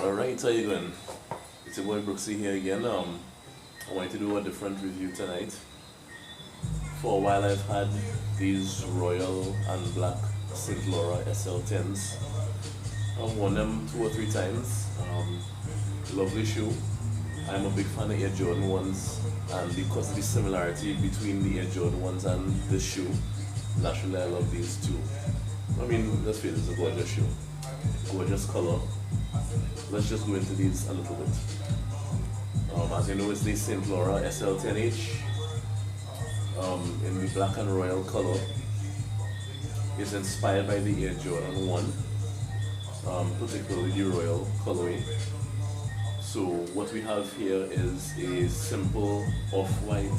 Alright, how you going? It's your boy Brooksy here again. I wanted to do a different review tonight. For a while I've had these royal and black Saint Laurent SL10s. I've worn them 2 or 3 times. Lovely shoe. I'm a big fan of Air Jordan ones, and because of the similarity between the Air Jordan ones and this shoe, naturally I love these too. I mean, let's face it, it's a gorgeous shoe. Gorgeous color. Let's just go into these a little bit. As you know, it's the Saint Laurent SL10H in the black and royal color. It's inspired by the Air Jordan 1, particularly the royal colorway. So what we have here is a simple off-white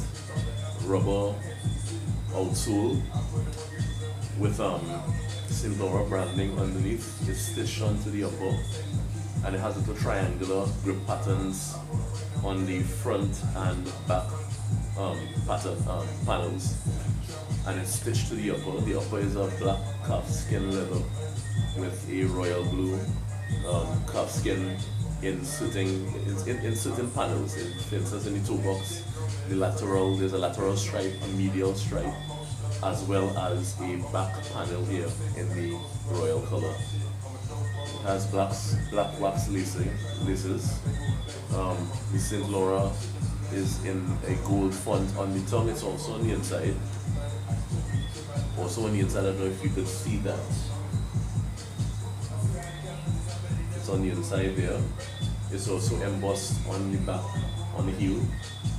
rubber outsole with Saint Laurent branding underneath. It's stitched onto the upper, and it has little triangular grip patterns on the front and back panels, and it's stitched to the upper. The upper is a black calfskin leather with a royal blue calfskin inserting panels. For instance, in the toe box, there's a lateral stripe, a medial stripe, as well as a back panel here in the royal color. It has black wax laces. The Saint Laurent is in a gold font on the tongue. It's also on the inside. Also on the inside, I don't know if you could see that. It's on the inside there. It's also embossed on the back, on the heel,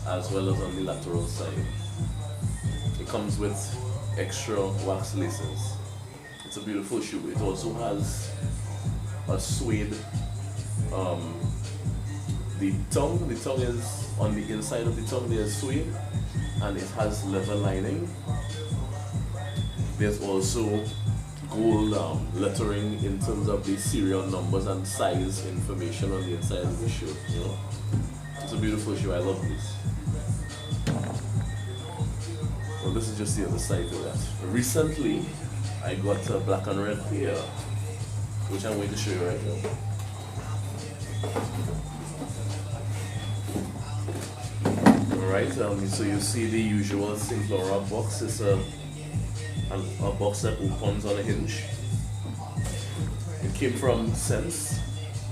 as well as on the lateral side. It comes with extra wax laces. It's a beautiful shoe. It also has a suede. The tongue is on the inside of the tongue. There's suede, and it has leather lining. There's also gold lettering in terms of the serial numbers and size information on the inside of the shoe. You know, it's a beautiful shoe. I love this. Well, this is just the other side of that. Recently, I got a black and red pair, which I'm going to show you right now. Alright, so you see the usual Saint Laurent box. It's a box that opens on a hinge. It came from Sense.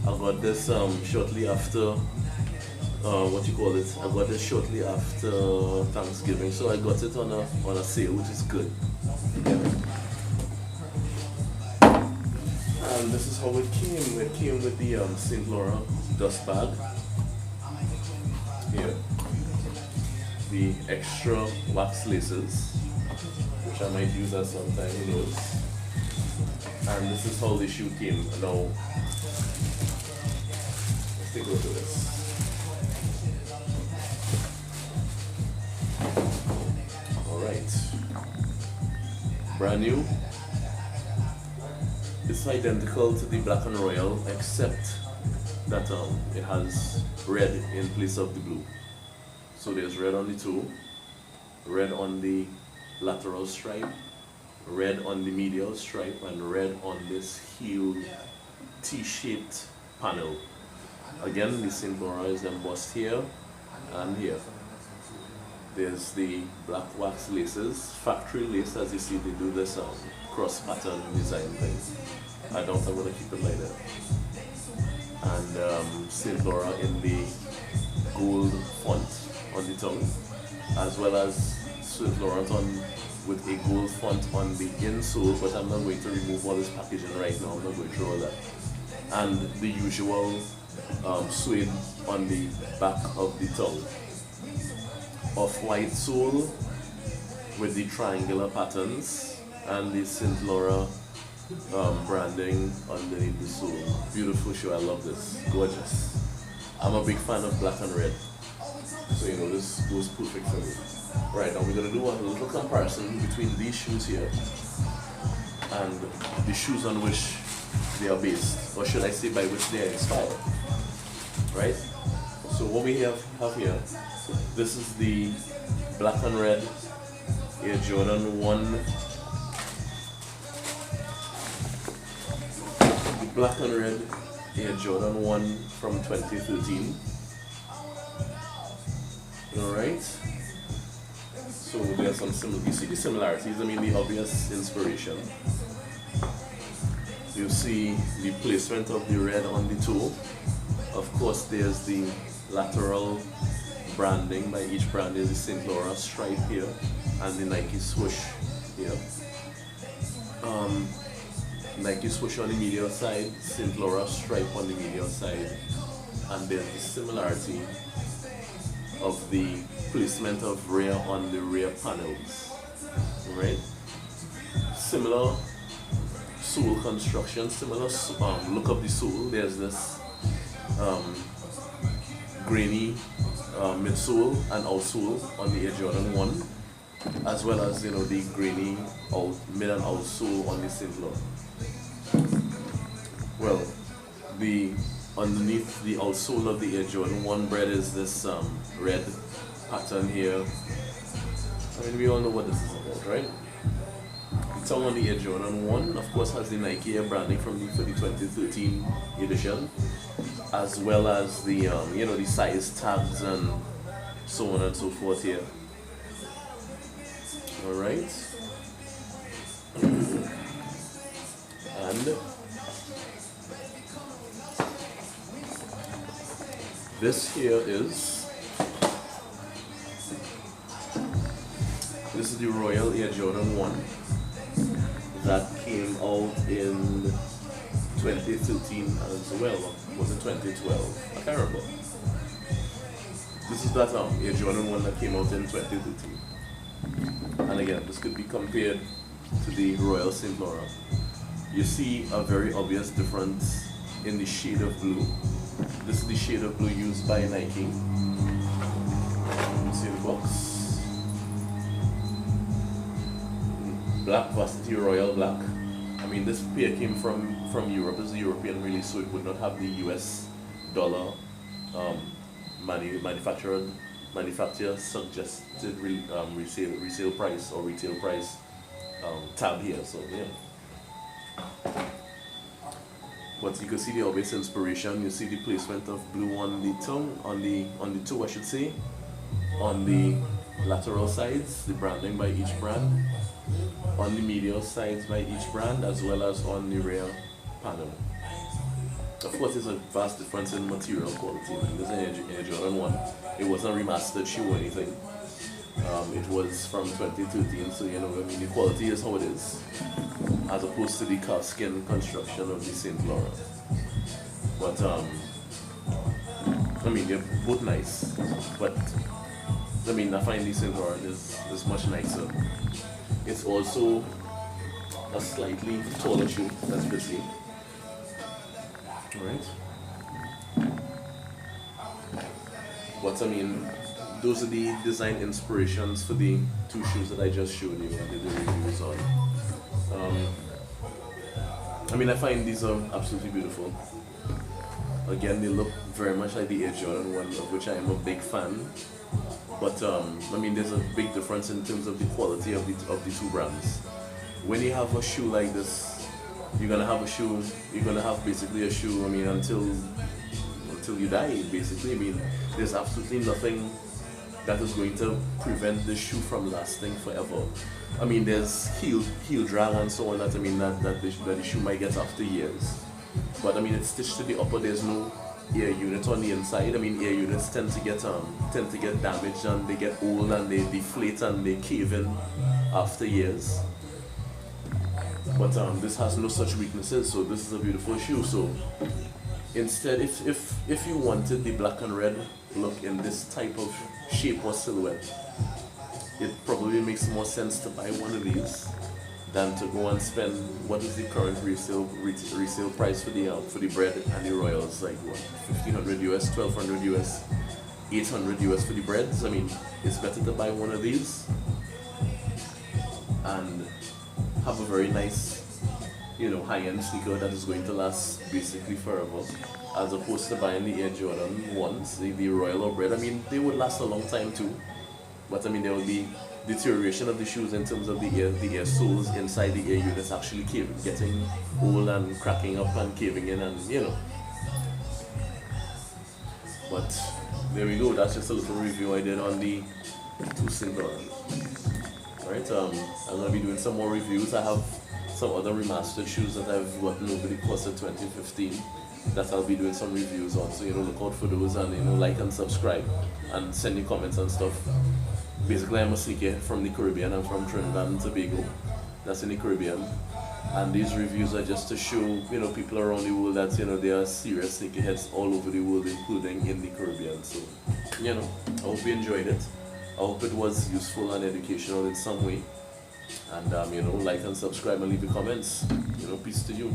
I got this shortly after I got this shortly after Thanksgiving, so I got it on a sale, which is good. And this is how it came. It came with the Saint Laurent dust bag. Here, the extra wax laces, which I might use at some time, who knows. And this is how the shoe came. Now, let's take a look at this. Alright. Brand new. It's identical to the black and royal, except that it has red in place of the blue. So there's red on the toe, red on the lateral stripe, red on the medial stripe, and red on this heel T-shaped panel. Again, the Saint Laurent is embossed here and here. There's the black wax laces, factory lace. As you see, they do this cross pattern design thing. I doubt I'm going to keep it like that. And Saint Laurent in the gold font on the tongue, as well as Saint Laurent with a gold font on the insole, but I'm not going to remove all this packaging right now. I'm not going through all that. And the usual suede on the back of the tongue. Off-white sole with the triangular patterns and the Saint Laurent branding underneath the sole. Beautiful shoe. I love this. Gorgeous. I'm a big fan of black and red, so you know this goes perfect for me. Right, now we're going to do a little comparison between these shoes here and the shoes on which they are based, or should I say by which they are inspired. Right? So what we have here, this is the black and red Air Jordan 1. The black and red Air Jordan 1 from 2013. Alright. So there are some you see the similarities, I mean the obvious inspiration. You see the placement of the red on the toe. Of course there's the lateral branding by each brand. There's the Saint Laurent stripe here and the Nike swoosh here. Nike swoosh on the medial side, Saint Laurent stripe on the medial side, and there's the similarity of the placement of rear on the rear panels, right? Similar sole construction, similar look of the sole. There's this grainy midsole and outsole on the Air Jordan 1, as well as the grainy mid and outsole on the Saint Laurent. Well, underneath the outsole of the Air Jordan 1 Bred is this red pattern here. I mean, we all know what this is about, right? The tongue on the Air Jordan 1, of course, has the Nike Air branding for the 2013 edition, as well as the the size tags and so on and so forth here. All right, and this here is the Royal Air Jordan 1 that came out in 2013 as well. Was it 2012? I can't remember. This is that Air Jordan 1 that came out in 2013. And again, this could be compared to the Royal Saint Laurent. You see a very obvious difference in the shade of blue. This is the shade of blue used by Nike. See the box. Black Varsity Royal Black. I mean, this pair came from Europe. It's a European release, so it would not have the US dollar manufacturer suggested resale price or retail price tab here. So yeah. But you can see the obvious inspiration. You see the placement of blue on the tongue, on the toe, I should say, on the lateral sides, the branding by each brand, on the medial sides by each brand, as well as on the rear panel. Of course, there's a vast difference in material quality. This is an Air Jordan 1. It wasn't a remastered shoe or anything. It was from 2013, so I mean, the quality is how it is, as opposed to the calfskin construction of the Saint Laurent. But I mean, they're both nice, but I mean, I find the Saint Laurent is much nicer. It's also a slightly taller shoe, as you can see. Alright. But I mean, those are the design inspirations for the two shoes that I just showed you and did the reviews on. I mean, I find these are absolutely beautiful. Again, they look very much like the Air Jordan 1, of which I am a big fan. But I mean, there's a big difference in terms of the quality of the two brands. When you have a shoe like this, you're gonna have basically a shoe. I mean, until you die, basically. I mean, there's absolutely nothing that is going to prevent the shoe from lasting forever. I mean, there's heel drag and so on that the shoe might get after years. But I mean, it's stitched to the upper. There's no air unit on the inside. I mean, air units tend to get damaged and they get old and they deflate and they cave in after years. But this has no such weaknesses, so this is a beautiful shoe. So instead, if you wanted the black and red look in this type of shape or silhouette, it probably makes more sense to buy one of these than to go and spend what is the current resale price for the Bred and the Royals, like what, $1,500 US, $1,200 US, $800 US for the Breds. I mean, it's better to buy one of these and have a very nice, high-end sneaker that is going to last basically forever, as opposed to buying the Air Jordan ones, the Royal or Bred. I mean, they would last a long time too, but I mean, there will be deterioration of the shoes in terms of the air soles inside the air units actually getting old and cracking up and caving in, and But there we go, that's just a little review I did on the two Saint Laurent. Alright, I'm going to be doing some more reviews. I have some other remastered shoes that I've gotten over the course of 2015 that I'll be doing some reviews on. So, look out for those, and, like and subscribe and send me comments and stuff. Basically, I'm a sneakerhead from the Caribbean. I'm from Trinidad and Tobago. That's in the Caribbean. And these reviews are just to show, people around the world that, there are serious sneakerheads all over the world, including in the Caribbean. So, I hope you enjoyed it. I hope it was useful and educational in some way. And, like and subscribe and leave your comments. Peace to you.